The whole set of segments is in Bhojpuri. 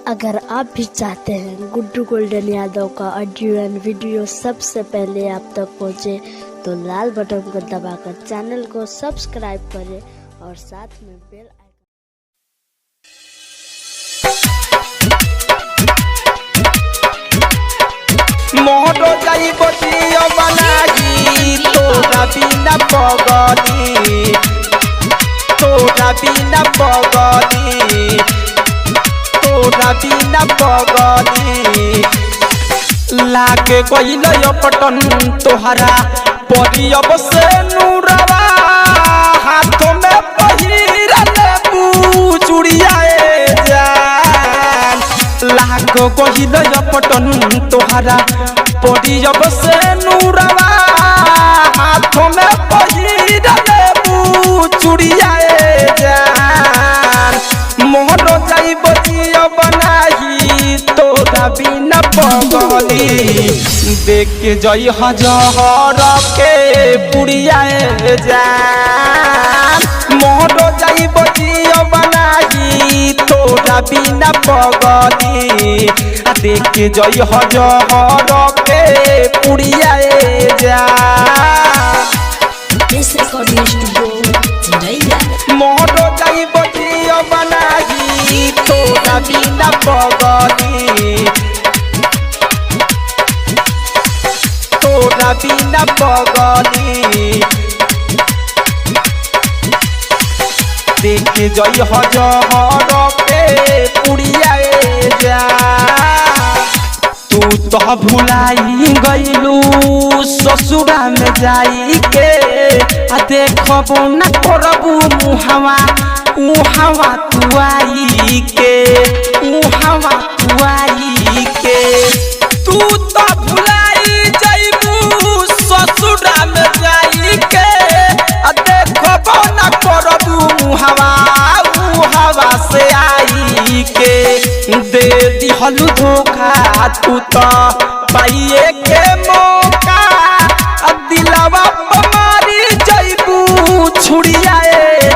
अगर आप भी चाहते हैं गुड्डू गोल्डन यादव का ऑडियो एंड वीडियो सबसे पहले आप तक पहुंचे, तो लाल बटन को दबाकर चैनल को सब्सक्राइब करें और साथ में बेल मोरो जाई बतिया बनाई तोरा बिना पगली, तोरा बिना पगली, तोरा बिना पगली। लागे कोइल पटन तोहरा परियब से नूरवा, हाथों में पहिरले चूड़िया जान। लागे कोइल पटन तोहरा परियब से नूरवा, हाथों में पहिरले चूड़िया जान। मोहरो जाई बतिया बनाई तोरा बिना पगली, देख के जई हजार के पुड़िया जान। मोहरो जाई बतिया बनाई तोरा बिना पगली, देख के जई हजार के पुड़िया जान। मोहरो जाई बतिया बनाई तोरा बिना पगली, तोरा बिना पगली। देख के जई हजार के पुड़िया जान। तू तो भुलाई गईलू ससुरा में जाई के, देखबो न करबू मुहवा उहवा तू आई के, उहवा तू आई के। तू तो भुलाई जाइबू ससुरा में जाई के, देखबो न करबू मुहवा उहवा से आई के। दे दिहलू धोखा तू तो पाइए के मौका, दिलवा पमारी जाइबू छुड़िया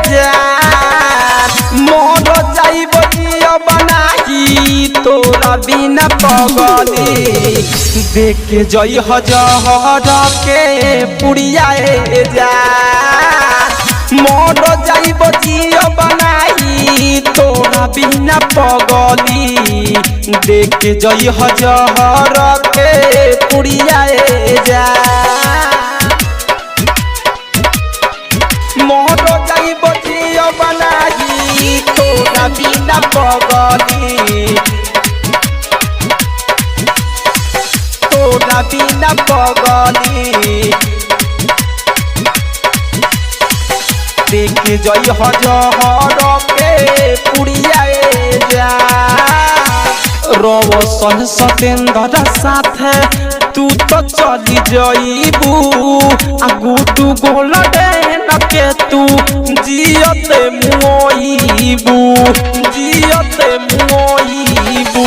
जान। मोर जाइब दिया बनाई तोरा बिना पगली, देख के जई हजार के पुड़िया जान। मोर जाइब दिया बनाई तोरा बिना पगली, देख के जई हजार के पुड़िया जान। मोहरो जाई बतिया बनाई तोरा बिना पगली, तोरा बिना पगली। देख जई हजार के पुड़िया जान। रोशन सतेंद्र साथे तू तो चली जाइबू, गुड्डू गोल्डन के तू जियते मुइबू, जियते मुइबू।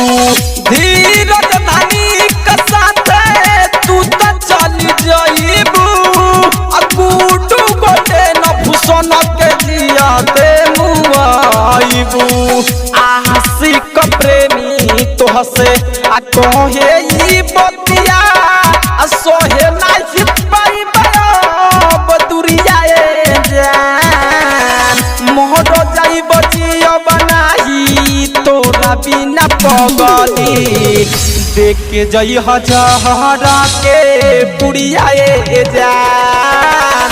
धीरज धानी के साथे तू तो चली जाइबू, गुड्डू गोल्डन भूषण के जियते मुइबू। आशिक प्रेमी तोहसे कहे ई बतिया, सोहे नाही पाइबा बदुरिया जान। मोहरो जाई बतिया बनाई तोरा बिना पगली, देख के जई हजार के पुड़िया जान।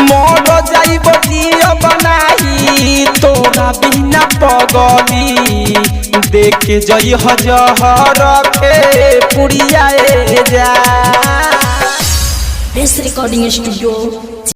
मोहरो जाई बतिया बनाई तोरा बिना पगली, देख के जई हजार के पुड़िया जान। Recording studio.